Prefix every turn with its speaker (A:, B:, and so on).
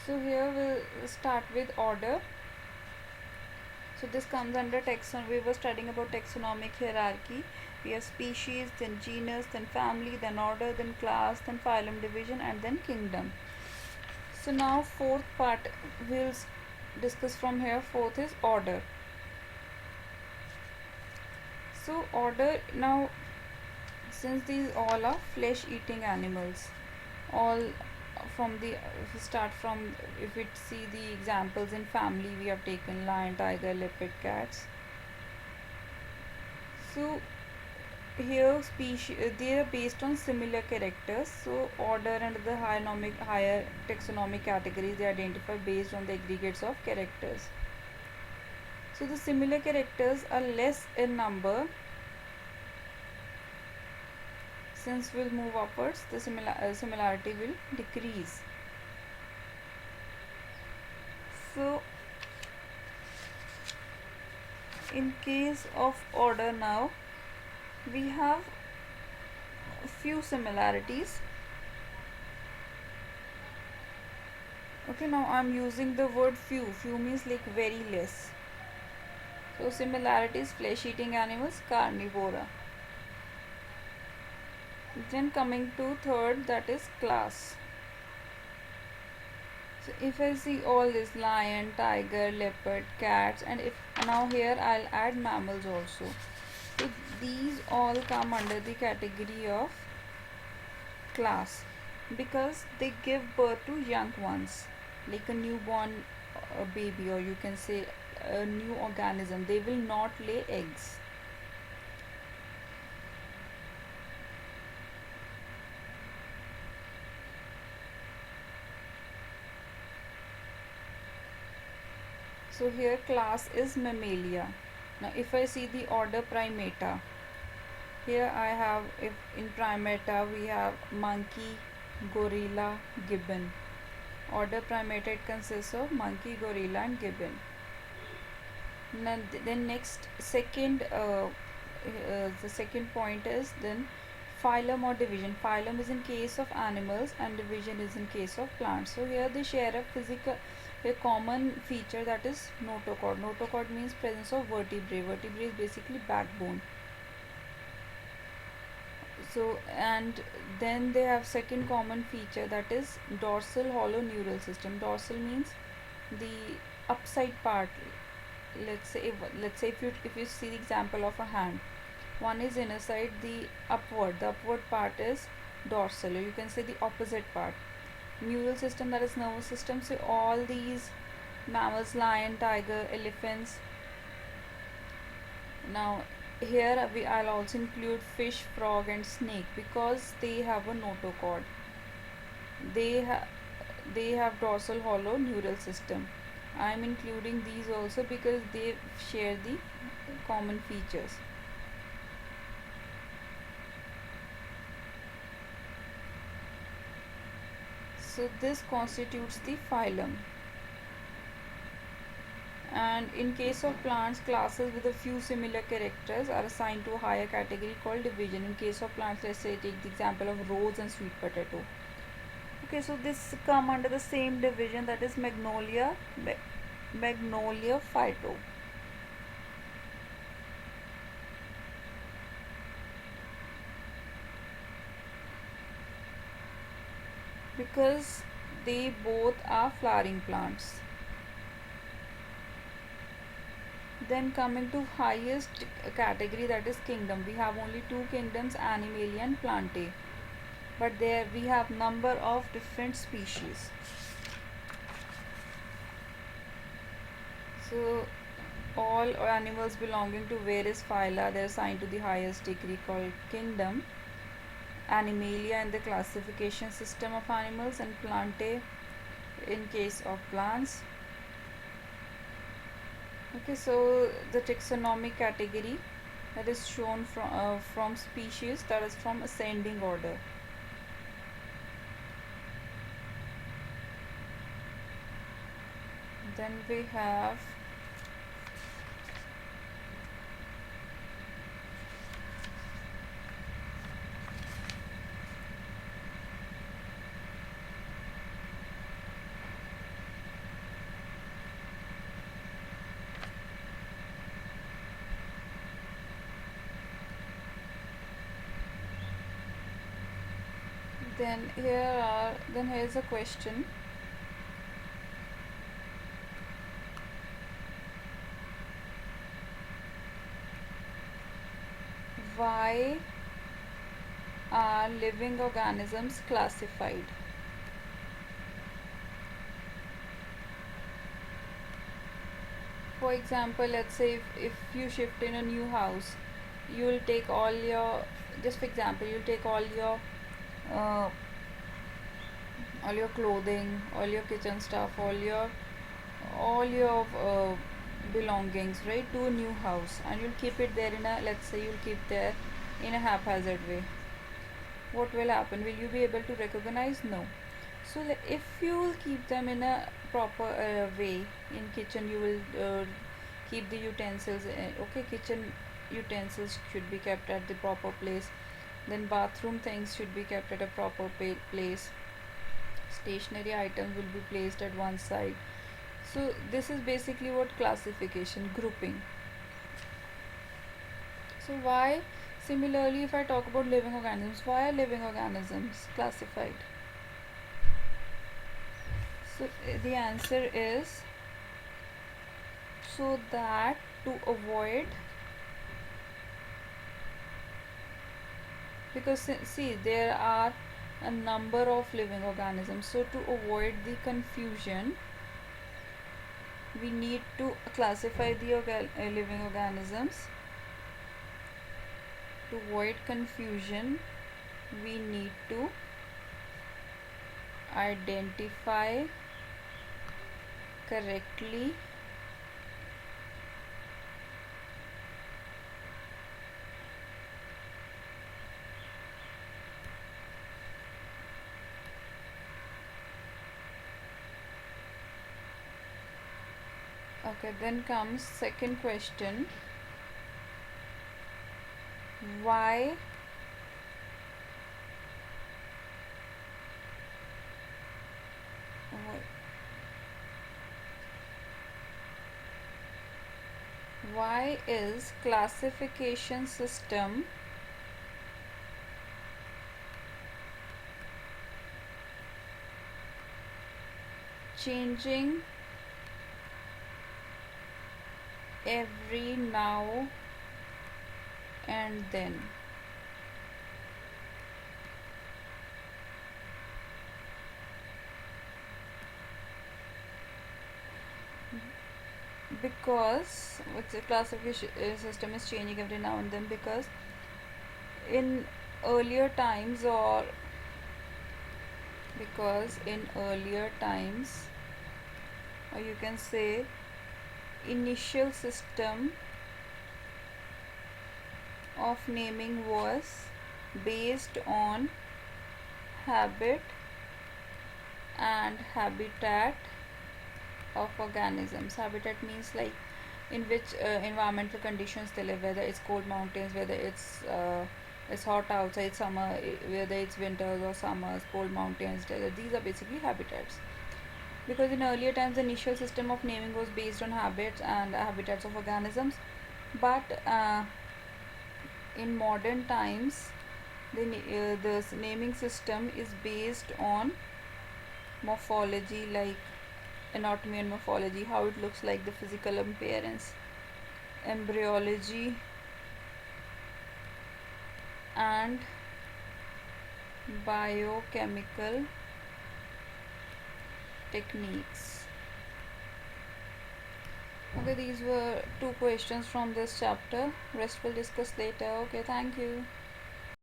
A: So here we'll start with order. So this comes under taxon. We were studying about taxonomic hierarchy. We have species, then genus, then family, then order, then class, then phylum division, and then kingdom. So now fourth part we'll discuss from here. Fourth is order. So order now, since these all are flesh eating animals, all from the start from, if we see the examples in family, we have taken lion, tiger, leopard, cats. So here species, they are based on similar characters. So order under the higher taxonomic categories, they identify based on the aggregates of characters. So the similar characters are less in number. Since we'll move upwards, the similarity will decrease. So in case of order now, we have a few similarities. Okay, now I'm using the word few. Few means like very less. So similarities: flesh eating animals, carnivora. Then coming to third, that is class. So if I see all this lion, tiger, leopard, cats, and if now here I'll add mammals also. So these all come under the category of class because they give birth to young ones, like a newborn baby, or you can say a new organism. They will not lay eggs. So here class is mammalia. Now if I see the order primata, here I have, if in primata we have monkey, gorilla, gibbon. Order primata, it consists of monkey, gorilla and gibbon. Then next the second point is then phylum or division. Phylum is in case of animals and division is in case of plants. So here they share a common feature, that is notochord. Notochord means presence of vertebrae. Vertebrae is basically backbone. So and then they have second common feature, that is dorsal hollow neural system. Dorsal means the upside part. Let's say if you see the example of a hand, one is inner side, the upward part is dorsal, or you can say the opposite part. Neural system, that is nervous system. So all these mammals, lion, tiger, elephants. Now here I'll also include fish, frog and snake because they have a notochord. They have dorsal hollow neural system. I'm including these also because they share the common features. So this constitutes the phylum. And in case of plants, classes with a few similar characters are assigned to a higher category called division. In case of plants, let's say take the example of rose and sweet potato. Okay, so this come under the same division, that is magnolia phyto. Because they both are flowering plants. Then coming to highest category, that is kingdom. We have only two kingdoms, Animalia and Plantae. But there we have number of different species. So all animals belonging to various phyla, they are assigned to the highest degree called kingdom. Animalia in the classification system of animals, and Plantae in case of plants. Okay, so the taxonomic category that is shown from species, that is from ascending order. Then we have Then here's a question. Why are living organisms classified? For example, let's say if you shift in a new house, you will take all your, just for example, you'll take uh, all your clothing, all your kitchen stuff, all your belongings, right, to a new house, and you'll keep it there in a, let's say you'll keep there in a haphazard way. What will happen? Will you be able to recognize? No. So if you will keep them in a proper way, in kitchen you will keep the utensils, okay, kitchen utensils should be kept at the proper place, then bathroom things should be kept at a proper place, stationary items will be placed at one side. So this is basically what classification, grouping. So why, similarly, if I talk about living organisms, why are living organisms classified? So the answer is so that to avoid, because see there are a number of living organisms, so to avoid the confusion we need to classify the living organisms. To avoid confusion we need to identify correctly okay. Then comes second question. Why why is classification system changing every now and then? Because what's the classification system is changing every now and then, because in earlier times, or you can say initial system of naming was based on habit and habitat of organisms. Habitat means like in which environmental conditions they live, whether it's cold mountains, whether it's hot outside summer, whether it's winters or summers, cold mountains, desert. These are basically habitats. Because in earlier times the initial system of naming was based on habits and habitats of organisms, but in modern times the naming system is based on morphology, like anatomy and morphology, how it looks like, the physical appearance, embryology, and biochemical techniques. Okay, these were two questions from this chapter. Rest we'll discuss later. Okay, thank you.